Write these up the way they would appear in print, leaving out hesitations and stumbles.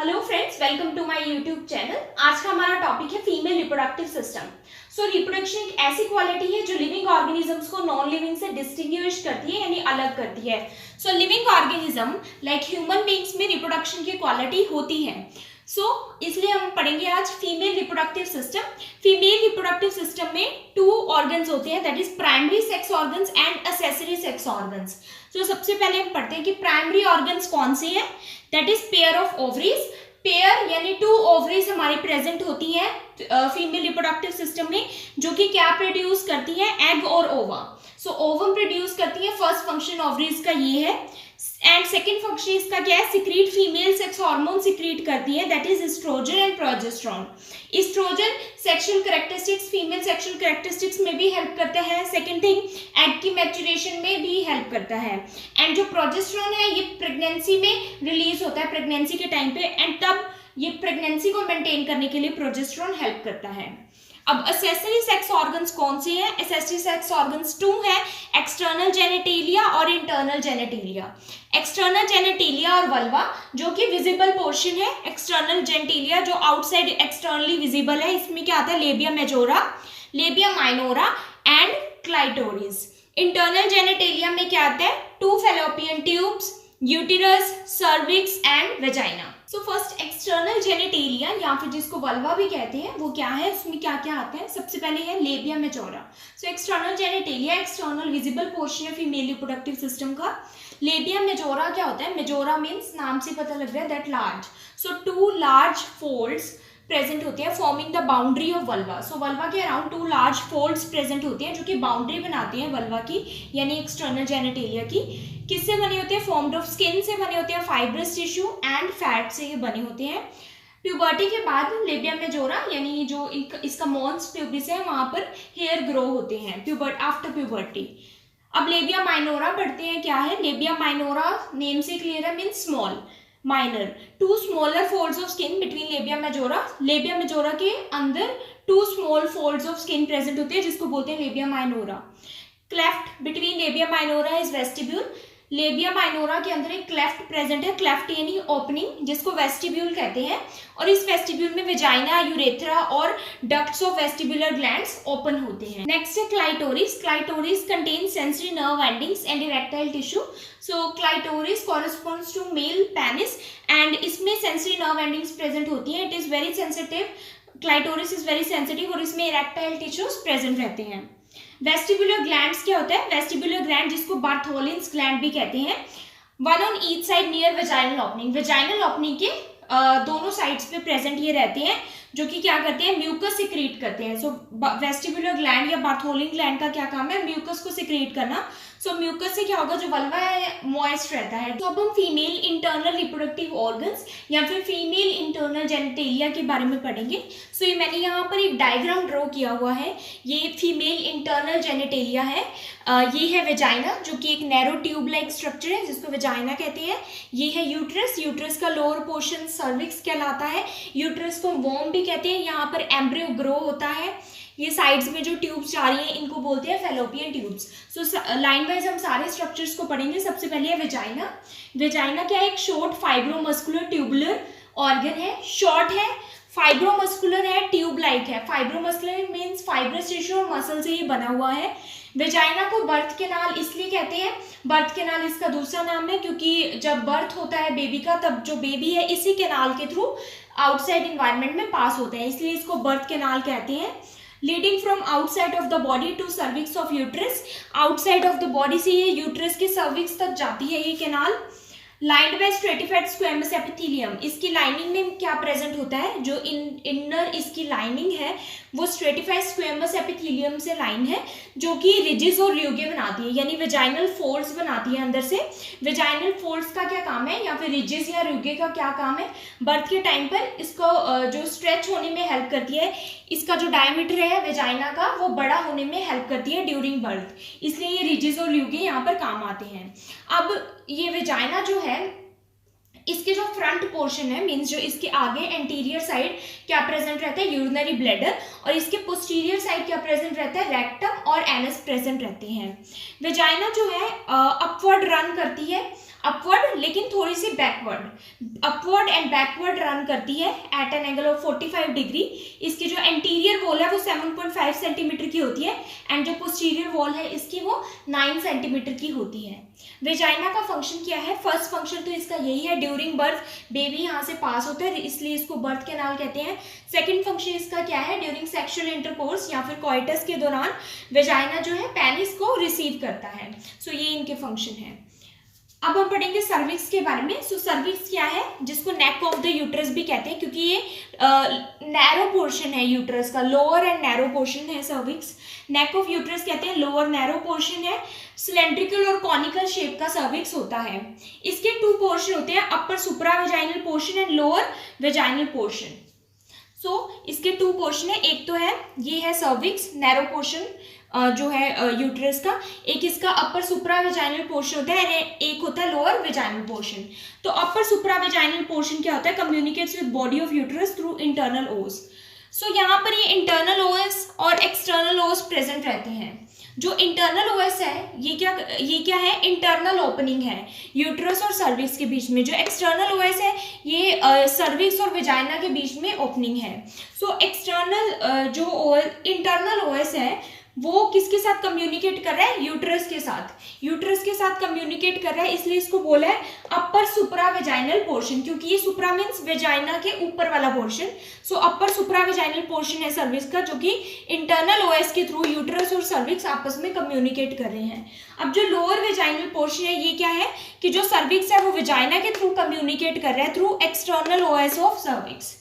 Hello friends, welcome to my YouTube channel. आज का हमारा टॉपिक है female reproductive system. So reproduction एक ऐसी क्वालिटी है जो लिविंग ऑर्गेनिजम्स को नॉन लिविंग से डिस्टिंग्विश करती है, यानी अलग करती है। So living organism like human beings में रिप्रोडक्शन की क्वालिटी होती है। इसलिए हम पढ़ेंगे आज female reproductive system. Female reproductive system में 2 ऑर्गन्स होते हैं, that is primary sex organs and accessory sex organs. सबसे पहले हम पढ़ते हैं कि प्राइमरी ऑर्गन्स कौन से हैं। That is pair of ovaries. Pair यानी 2 ओवरीज हमारी प्रेजेंट होती है फीमेल रिप्रोडक्टिव सिस्टम में, जो कि क्या प्रोड्यूस करती है, एग और ओवा। ओवम प्रोड्यूस करती है। फर्स्ट फंक्शन ओवरीज का ये है। एंड सेकेंड फंक्शन इसका क्या है, secrete female sex hormone secrete करती है, that is oestrogen and progesterone. Oestrogen sexual characteristics, female sexual characteristics में भी हेल्प करता है। सेकेंड थिंग, एग की मैच्योरेशन में भी हेल्प करता है। एंड जो प्रोजेस्टेरोन है ये प्रेगनेंसी में रिलीज होता है, प्रेगनेंसी के टाइम पे, एंड तब ये प्रेगनेंसी को मेंटेन करने के लिए प्रोजेस्टेरोन हेल्प करता है। अब एक्सेसरी सेक्स ऑर्गन्स कौन से हैं? एक्सेसरी सेक्स ऑर्गन्स 2 है, एक्सटर्नल जेनिटेलिया और इंटरनल जेनिटेलिया। एक्सटर्नल जेनिटेलिया और वल्वा जो कि विजिबल पोर्शन है। एक्सटर्नल जेनिटेलिया जो आउटसाइड एक्सटर्नली विजिबल है, इसमें क्या आता है, labia majora, labia minora and clitoris. Internal genitalia में क्या आता है, 2 fallopian tubes, uterus, cervix and vagina. First external genitalia या फिर जिसको वल्वा भी कहते हैं, वो क्या है, उसमें क्या क्या आता है। सबसे पहले है labia majora. External genitalia external visible portion है फीमेल रिप्रोडक्टिव सिस्टम का। लेबिया मेजोरा क्या होता है, मेजोरा मीन्स नाम से पता लग रहा है that large. 2 large folds present होते हैं forming the boundary of vulva. Vulva के अराउंड 2 लार्ज फोल्ड्स प्रेजेंट होते हैं जो कि बाउंड्री बनाती हैं वल्वा की, यानी एक्सटर्नल जेनिटेलिया की। किससे बने होते हैं, फॉर्म्ड ऑफ स्किन से बने होते हैं, फाइब्रस टिश्यू एंड फैट से ये बने होते हैं। प्यूबर्टी के बाद लेबिया मेजोरा यानी जो इसका मॉन्स प्यूबिस है, वहां पर हेयर ग्रो होते हैं आफ्टर प्यूबर्टी। अब लेबिया माइनोरा पढ़ते हैं, क्या है लेबिया माइनोरा, नेम से क्लियर है, means small, minor. 2 smaller folds of skin between labia majora. Labia majora के अंदर 2 small folds of skin present होते हैं जिसको बोलते हैं labia minora. Cleft between labia minora is vestibule. Labia minora के अंदर एक क्लेफ्ट प्रेजेंट है, क्लेफ्ट यानी ओपनिंग, जिसको वेस्टिब्यूल कहते हैं। और इस वेस्टिब्यूल में वेजाइना, यूरेथ्रा और ducts of vestibular glands open होते हैं। नेक्स्ट है clitoris. Clitoris contain sensory nerve endings and erectile tissue. Clitoris corresponds to male penis and इसमें सेंसरी नर्व एंडिंग्स प्रेजेंट होती है। It is very sensitive, clitoris is very sensitive और इसमें erectile tissues present रहते हैं। Vestibular glands क्या होता है, वेस्टिबुलर ग्लैंड जिसको बार्थोलिन्स ग्लैंड भी कहते हैं, one on each side near vaginal opening. Vaginal opening के दोनों साइड्स पे प्रेजेंट ये रहते हैं, जो कि क्या करते हैं, म्यूकस सिक्रीट करते हैं। वेस्टिबुलर ग्लैंड या बार्थोलिन ग्लैंड का क्या काम है, म्यूकस को सिक्रीट करना। म्यूकस से क्या होगा, जो वल्वा है मॉइस्ट रहता है। अब हम फीमेल इंटरनल रिप्रोडक्टिव ऑर्गन्स या फिर फीमेल इंटरनल जेनिटेलिया के बारे में पढ़ेंगे। ये मैंने यहाँ पर एक डायग्राम ड्रॉ किया हुआ है, ये फीमेल इंटरनल जेनिटेलिया है। ये है वेजाइना जो कि एक नैरो ट्यूब लाइक स्ट्रक्चर है जिसको वेजाइना कहते हैं। ये है यूट्रस, यूट्रस का लोअर पोर्शन सर्विक्स कहलाता है। यूट्रस को वॉर्म भी कहते हैं, यहाँ पर एम्ब्रियो ग्रो होता है। ये साइड्स में जो ट्यूब्स जा रही हैं इनको बोलते हैं फैलोपियन ट्यूब्स। लाइन वाइज हम सारे स्ट्रक्चर्स को पढ़ेंगे। सबसे पहले है वेजाइना। वेजाइना क्या है, एक शॉर्ट फाइब्रोमस्कुलर ट्यूबुलर ऑर्गन है, शॉर्ट है, फाइब्रोमस्कुलर है, ट्यूब लाइक है। फाइब्रोमस्कुलर मीन्स फाइब्रस टिश्यू और मसल से ये बना हुआ है। वेजाइना को बर्थ कैनाल इसलिए कहते हैं, बर्थ कैनाल इसका दूसरा नाम है क्योंकि जब बर्थ होता है बेबी का, तब जो बेबी है इसी कैनाल के थ्रू आउटसाइड इन्वायरमेंट में पास होते हैं, इसलिए इसको बर्थ कैनाल कहते हैं। Leading from outside of the body to cervix of uterus. Outside of the body से ये यूट्रस के सर्विक्स तक जाती है ये canal. Lined by stratified squamous epithelium. इसकी लाइनिंग में क्या प्रेजेंट होता है, जो इनर इसकी लाइनिंग है वो स्ट्रेटिफाइड स्क्वेमस एपिथेलियम से लाइन है, जो कि रिजिस और र्यूगे बनाती है, यानी वेजाइनल फोल्ड्स बनाती है अंदर से। वेजाइनल फोल्ड्स का क्या काम है, या फिर रिजिस या र्यूगे का क्या काम है, बर्थ के टाइम पर इसको जो स्ट्रेच होने में हेल्प करती है। इसका जो डायमीटर है वेजाइना का वो बड़ा होने में हेल्प करती है ड्यूरिंग बर्थ, इसलिए ये रिजिस और र्यूगे यहाँ पर काम आते हैं। अब ये वेजाइना जो है, इसके जो फ्रंट पोर्शन है, मीन्स जो इसके आगे एंटीरियर साइड क्या प्रेजेंट रहता है, यूरिनरी ब्लैडर, और इसके पोस्टीरियर साइड क्या प्रेजेंट रहता है, रेक्टम और एनस प्रेजेंट रहते हैं। वेजाइना जो है अपवर्ड रन करती है, अपवर्ड लेकिन थोड़ी सी backward, upward and backward run करती है at an angle of 45 degree. इसकी जो एंटीरियर वॉल है वो 7.5 सेंटीमीटर की होती है एंड जो पोस्टीरियर वॉल है इसकी वो 9 सेंटीमीटर की होती है। वेजाइना का फंक्शन क्या है? फर्स्ट फंक्शन तो इसका यही है, ड्यूरिंग बर्थ बेबी यहाँ से पास होता है इसलिए इसको बर्थ कैनाल कहते हैं। सेकंड फंक्शन इसका क्या है? ड्यूरिंग सेक्सुअल इंटरकोर्स या फिर कॉइटस के दौरान वेजाइना जो है पेनिस को रिसीव करता है। सो ये इनके फंक्शन है। अब हम पढ़ेंगे सर्विक्स के बारे में। सो सर्विक्स क्या है? जिसको नेक ऑफ द यूट्रस भी कहते हैं क्योंकि ये नैरो पोर्शन है यूट्रस का, लोअर एंड नैरो पोर्शन है सर्विक्स। नेक ऑफ यूट्रस कहते हैं, लोअर नैरो पोर्शन है, सिलेंड्रिकल और कॉनिकल शेप का सर्विक्स होता है। इसके 2 पोर्शन होते हैं, upper supra vaginal portion and lower vaginal portion. So इसके 2 पोर्शन है, एक तो है ये है सर्विक्स नैरो पोर्शन जो है यूट्रस का, एक इसका अपर सुप्रा वेजाइनल पोर्शन होता है, एक होता है लोअर वेजाइनल पोर्शन। तो अपर सुप्रा वेजाइनल पोर्शन क्या होता है? Communicates with body of uterus through internal ओस। सो यहाँ पर ये इंटरनल ओएस और एक्सटर्नल ओस प्रेजेंट रहते हैं। जो इंटरनल ओएस है ये क्या है? इंटरनल ओपनिंग है यूट्रस और सर्विक्स के बीच में। जो एक्सटर्नल ओएस है ये सर्विक्स और वेजाइना के बीच में ओपनिंग है। सो एक्सटर्नल जो इंटरनल ओएस है वो किसके साथ कम्युनिकेट कर रहा है? यूट्रस के साथ। यूट्रस के साथ कम्युनिकेट कर रहा है इसलिए इसको बोला है अपर सुप्रा वेजाइनल पोर्शन, क्योंकि ये सुप्रा मीन्स वेजाइना के ऊपर वाला पोर्शन। सो अपर सुप्रा वेजाइनल पोर्शन है सर्विक्स का जो कि इंटरनल ओएस के थ्रू यूट्रस और सर्विक्स आपस में कम्युनिकेट कर रहे हैं। अब जो लोअर वेजाइनल पोर्शन है ये क्या है कि जो सर्विक्स है वो वेजाइना के थ्रू कम्युनिकेट कर रहा है through external os of cervix.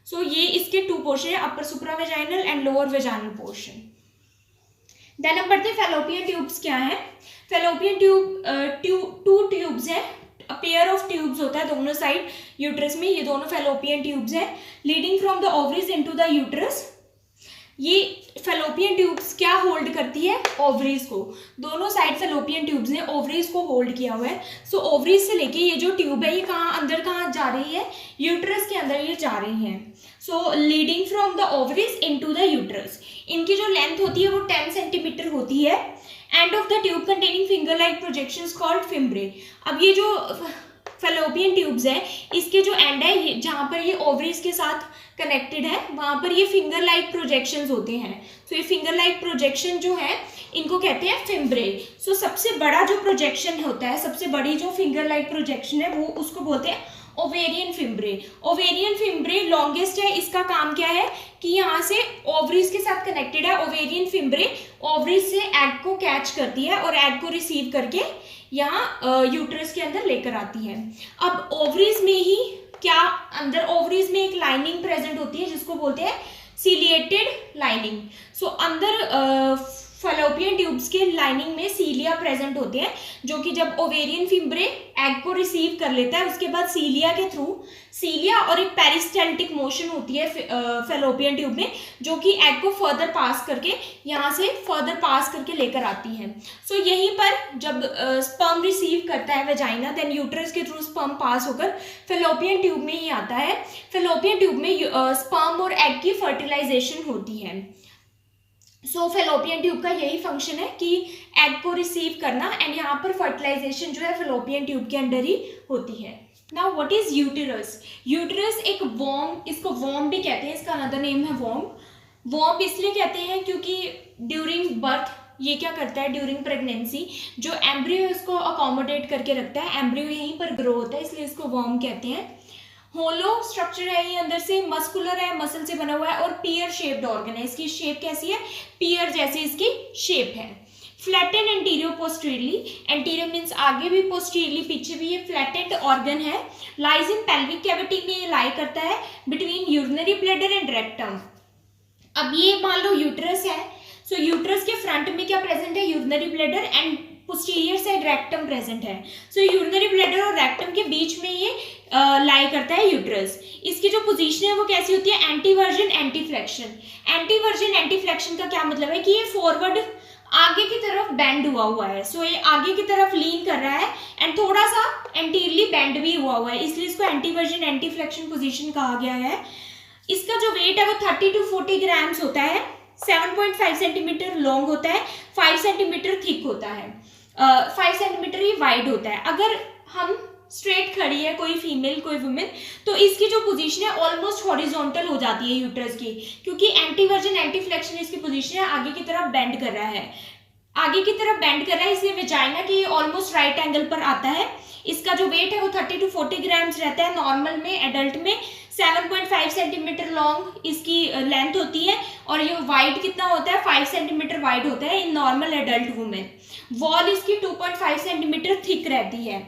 So ये इसके 2 पोर्शन है, upper supra vaginal and lower vaginal portion. Then हम पढ़ते हैं फैलोपियन ट्यूब्स क्या है। फैलोपियन ट्यूब 2 ट्यूब्स हैं, पेयर ऑफ ट्यूब्स होता है दोनों साइड यूट्रस में, ये दोनों फैलोपियन ट्यूब्स हैं leading from the ovaries into the uterus. ये फैलोपियन ट्यूब्स क्या होल्ड करती है? ओवरीज को। दोनों साइड फैलोपियन ट्यूब्स ने ओवरीज को होल्ड किया हुआ है। सो ओवरीज से लेके ये जो ट्यूब है ये कहाँ जा रही है? यूट्रस के अंदर ये जा रही है। So leading from the ovaries into the uterus. इनकी जो लेंथ होती है वो 10 सेंटीमीटर होती है। End of the tube containing finger like projections called fimbriae. अब ये जो फैलोपियन ट्यूब्स है इसके जो एंड है जहाँ पर ये ओवरीज के साथ कनेक्टेड है वहाँ पर ये फिंगर लाइक प्रोजेक्शंस होते हैं। तो ये फिंगर लाइक प्रोजेक्शन जो है इनको कहते हैं फिम्ब्रे। सो सबसे बड़ा जो प्रोजेक्शन होता है, सबसे बड़ी जो फिंगर लाइक प्रोजेक्शन है वो उसको बोलते हैं ovarian fimbriae. Ovarian fimbriae longest है। इसका काम क्या है कि यहाँ से ओवरीज के साथ कनेक्टेड है। ओवेरियन फिम्ब्रे ओवरीज से एग को कैच करती है और एग को रिसीव करके यहाँ यूट्रस के अंदर लेकर आती है। अब ओवरीज में ही क्या अंदर ओवरीज में एक लाइनिंग प्रेजेंट होती है जिसको बोलते हैं सीलिएटेड लाइनिंग। सो अंदर फैलोपियन ट्यूब्स के लाइनिंग में सीलिया प्रेजेंट होते हैं जो कि जब ओवेरियन फिम्ब्रे एग को रिसीव कर लेता है उसके बाद सीलिया के थ्रू सीलिया और एक पेरिस्टाल्टिक मोशन होती है फैलोपियन ट्यूब में जो कि एग को फर्दर पास करके यहाँ से फर्दर पास करके लेकर आती है। सो यहीं पर जब स्पर्म रिसीव करता है वेजाइना देन यूट्रस के थ्रू स्पर्म पास होकर फैलोपियन ट्यूब में ही आता है। फैलोपियन ट्यूब में स्पर्म और एग की फर्टिलाइजेशन होती है। सो फैलोपियन ट्यूब का यही फंक्शन है कि एग को रिसीव करना एंड यहाँ पर फर्टिलाइजेशन जो है फैलोपियन ट्यूब के अंदर ही होती है। Now what is uterus? Uterus एक वॉर्म, इसको वॉर्म भी कहते हैं, इसका अनदर नेम है वॉर्म। वॉर्म इसलिए कहते हैं क्योंकि ड्यूरिंग बर्थ ये क्या करता है, ड्यूरिंग प्रेगनेंसी जो एम्ब्रियो इसको अकोमोडेट करके रखता है, एम्ब्रियो यहीं पर ग्रो होता है इसलिए इसको वॉर्म कहते हैं। होलो स्ट्रक्चर है ये, अंदर से मस्कुलर है, मसल से बना हुआ है और पियर शेप्ड ऑर्गन है। इसकी शेप कैसी है? पियर जैसी इसकी शेप है। Flattened anterior posteriorly, anterior means आगे भी, पोस्टीरियरली पीछे भी, ये फ्लैटेंड ऑर्गन है। लाइज इन पेल्विक कैविटी में ये लाई करता है between urinary bladder and rectum. अब ये मान लो यूट्रस है, सो यूट्रस के फ्रंट में क्या प्रेजेंट है? Urinary bladder and posterior side rectum present है। सो यूरिनरी ब्लैडर और रेक्टम के बीच में ये लाई करता है यूट्रस। इसकी जो पोजीशन है वो कैसी होती है? एंटीवर्जन एंटी फ्लेक्शन। एंटीवर्जन एंटी फ्लेक्शन का क्या मतलब है कि ये फॉरवर्ड आगे की तरफ बेंड हुआ है। सो ये आगे की तरफ लीन कर रहा है एंड थोड़ा सा एंटीरियरली बेंड भी हुआ है, इसलिए इसको एंटीवर्जन एंटी फ्लेक्शन पोजीशन कहा गया है। इसका जो वेट है वो 30 to 40 ग्राम्स होता है। 7.5 सेंटीमीटर लॉन्ग होता है, 5 सेंटीमीटर थिक होता है, 5 सेंटीमीटर ही वाइड होता है। अगर हम स्ट्रेट खड़ी है, कोई फीमेल कोई वुमेन, तो इसकी जो पोजीशन है ऑलमोस्ट हॉरिजॉन्टल हो जाती है यूट्रस की, क्योंकि एंटी वर्जन एंटी फ्लेक्शन इसकी पोजीशन है, आगे की तरफ बेंड कर रहा है, आगे की तरफ बेंड कर रहा है, इसलिए वेजाइना की ऑलमोस्ट राइट एंगल पर आता है। इसका जो वेट है वो 30 to 40 ग्राम्स रहता है नॉर्मल में। एडल्ट में 7.5 सेंटीमीटर लॉन्ग इसकी लेंथ होती है, और ये वाइड कितना होता है, 5 सेंटीमीटर वाइड होता है in normal adult women. Wall इसकी 2.5 सेंटीमीटर थिक रहती है।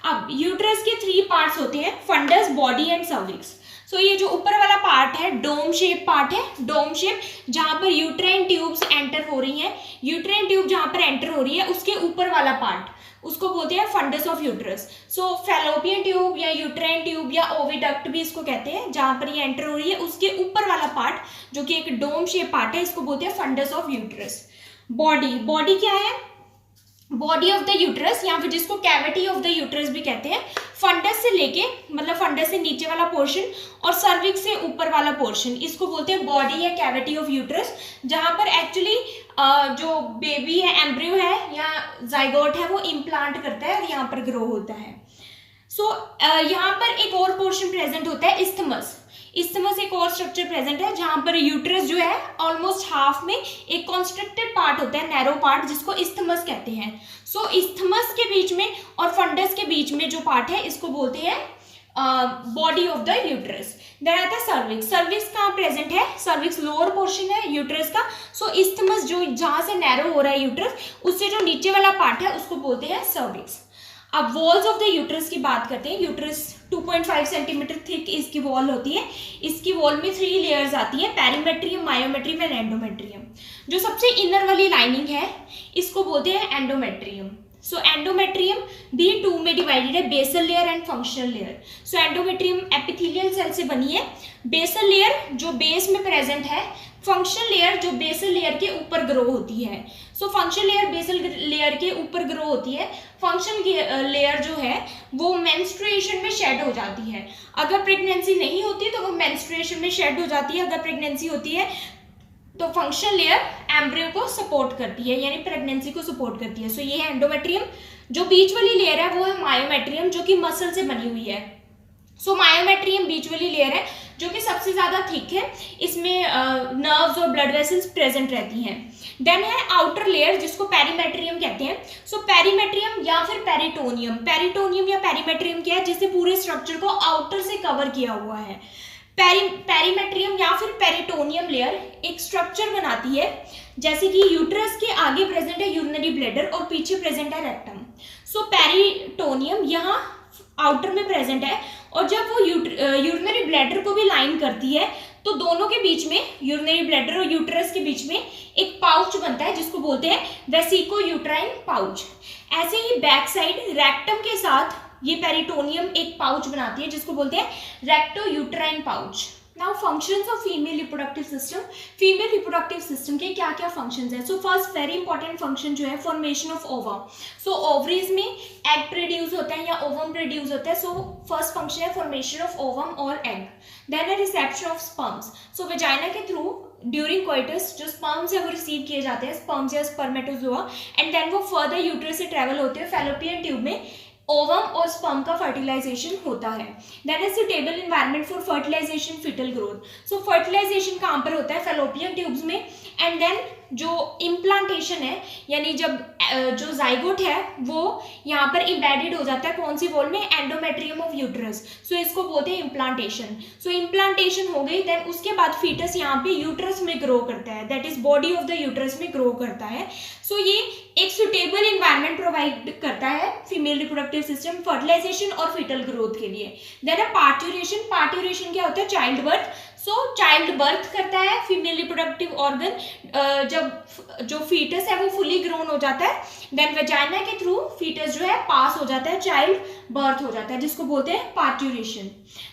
अब यूट्रस के 3 पार्ट्स होते हैं, funds, body and cervix. So ये जो ऊपर वाला पार्ट है डोम शेप पार्ट है, डोम शेप, जहां पर यूट्राइन ट्यूब्स एंटर हो रही हैं, यूट्राइन ट्यूब जहां पर एंटर हो रही है उसके ऊपर वाला पार्ट, उसको बोलते हैं fundus of uterus. So fallopian tube या यूट्राइन ट्यूब या ओविडक्ट भी इसको कहते हैं, जहां पर ये एंटर हो रही है उसके ऊपर वाला पार्ट जो कि एक डोम शेप पार्ट है, इसको बोलते हैं fundus of uterus. Body, body क्या है, बॉडी ऑफ द यूट्रस या फिर जिसको कैविटी ऑफ द यूट्रस भी कहते हैं, फंडस से लेके मतलब फंडस से नीचे वाला पोर्शन और सर्विक्स से ऊपर वाला पोर्शन, इसको बोलते हैं बॉडी या कैविटी ऑफ यूट्रस, जहां पर एक्चुअली जो बेबी है, एम्ब्रियो है या जाइगोट है, वो इम्प्लांट करता है और यहाँ पर ग्रो होता है। सो यहाँ पर एक और पोर्शन प्रेजेंट होता है, इस्थमस। इस्थमस एक और स्ट्रक्चर प्रेजेंट है जहां पर यूट्रस जो है ऑलमोस्ट हाफ में एक कॉन्स्ट्रक्टेड पार्ट होता है, नैरो पार्ट, जिसको इस्थमस कहते हैं। सो इस्थमस के बीच में और फंडस के बीच में जो पार्ट है इसको बोलते हैं body of the uterus. Then आता है सर्विक्स। सर्विक्स कहाँ प्रेजेंट है, सर्विक्स लोअर पोर्शन है यूट्रस का। सो इस्थमस जो जहां से नैरो हो रहा है यूट्रस, उससे जो नीचे वाला पार्ट है उसको बोलते हैं सर्विक्स। अब वॉल्स ऑफ द यूट्रस की बात करते हैं। यूट्रस 2.5 सेंटीमीटर थिक इसकी वॉल होती है। इसकी वॉल में 3 लेयर्स आती है, पेरीमेट्रियम, मायोमेट्रियम एंड एंडोमेट्रियम। जो सबसे इनर वाली लाइनिंग है इसको बोलते हैं एंडोमेट्रियम। सो एंडोमेट्रियम भी 2 में डिवाइडेड है, basal layer and functional layer. So endometrium epithelial cell से बनी है, बेसल लेयर जो बेस में प्रेजेंट है, फंक्शनल लेयर जो बेसल लेयर के ऊपर ग्रो होती है। So functional layer basal layer के ऊपर ग्रो होती है। फंक्शनल लेयर जो है वो मेंस्ट्रुएशन में शेड हो जाती है। अगर प्रेगनेंसी नहीं होती तो वो मेंस्ट्रुएशन में शेड हो जाती है, अगर प्रेगनेंसी होती है तो फंक्शनल लेयर एम्ब्रियो को सपोर्ट करती है, यानी प्रेगनेंसी को सपोर्ट करती है। सो ये है एंडोमेट्रियम। जो बीच वाली लेयर है वो है मायोमेट्रियम, जो कि मसल से बनी हुई है। सो मायोमेट्रियम बीच वाली लेयर है जो कि सबसे ज्यादा थिक है, इसमें नर्व्स और ब्लड वेसल्स प्रेजेंट रहती हैं। देन है आउटर लेयर जिसको पेरीमेट्रियम कहते हैं। सो पेरीमेट्रियम या फिर पेरिटोनियम, पेरिटोनियम या पेरीमेट्रियम क्या है, जिससे पूरे स्ट्रक्चर को आउटर से कवर किया हुआ है। पेरीमेट्रियम या फिर पेरिटोनियम लेयर एक स्ट्रक्चर बनाती है, जैसे कि यूट्रस के आगे प्रेजेंट है यूरिनरी ब्लैडर और पीछे प्रेजेंट है रेक्टम। सो पेरिटोनियम यहाँ आउटर में प्रेजेंट है, और जब वो यूरिनरी ब्लैडर को भी लाइन करती है तो दोनों के बीच में, यूरिनरी ब्लैडर और यूट्रस के बीच में एक पाउच बनता है जिसको बोलते हैं वेसिको यूट्राइन पाउच। ऐसे ही बैक साइड रेक्टम के साथ ये पेरिटोनियम एक पाउच बनाती है जिसको बोलते हैं recto uterine pouch. Now functions of female reproductive system. Female reproductive system के क्या क्या फंक्शंस हैं। So first very important function जो है formation of ovum. So ovaries में एग प्रोड्यूस होता है या ओवम प्रोड्यूस होता है। सो फर्स्ट फंक्शन है फॉर्मेशन ऑफ ओवम और एग। देन है reception of sperms. So vagina के थ्रू ड्यूरिंग कोइटस जो स्पर्म्स है वो रिसीव किए जाते हैं, स्पर्म्स या स्पर्मेटोजोआ, एंड देन वो फर्दर यूट्रस से ट्रेवल होते हैं फैलोपियन ट्यूब में। ओवम और स्पर्म का फर्टिलाइजेशन होता है। Then is suitable environment for fertilization, foetal growth. So fertilization कहाँ पर होता है, फैलोपियन ट्यूब्स में। एंड देन जो इम्प्लांटेशन है, यानी जब जो जाइगोट है वो यहाँ पर इम्बेडेड हो जाता है कौन सी वॉल में, एंडोमेट्रियम ऑफ यूट्रस। सो इसको बोलते हैं इम्प्लांटेशन। सो इम्प्लांटेशन हो गई, देन उसके बाद फीटस यहाँ पे यूट्रस में ग्रो करता है, that is body of the uterus में ग्रो करता है। सो ये एक सुटेबल एनवायरनमेंट प्रोवाइड करता है फीमेल रिप्रोडक्टिव सिस्टम फर्टिलाइजेशन और फीटल ग्रोथ के लिए। देन है पार्ट्यूरेशन। पार्ट्यूरेशन क्या होता है, चाइल्ड बर्थ। सो चाइल्ड बर्थ करता है फीमेल रिप्रोडक्टिव ऑर्गन, जब जो फीटस है वो फुली ग्रोन हो जाता है, देन वेजाइना के थ्रू फीटस जो है पास हो जाता है, चाइल्ड बर्थ हो जाता है, जिसको बोलते हैं पार्ट्यूरेशन।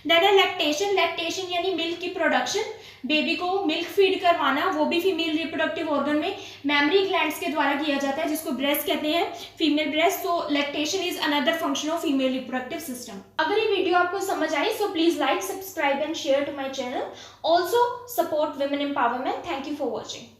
देन है लैक्टेशन। लैक्टेशन यानी मिल्क की प्रोडक्शन, बेबी को मिल्क फीड करवाना, वो भी फीमेल रिप्रोडक्टिव ऑर्गन में मैमरी ग्लैंड्स के द्वारा किया जाता है, जिसको ब्रेस्ट कहते हैं, female breast. So lactation is another function of female reproductive system. अगर ये वीडियो आपको समझ आई so please like, subscribe and share to my channel. Also support women empowerment. Thank you for watching.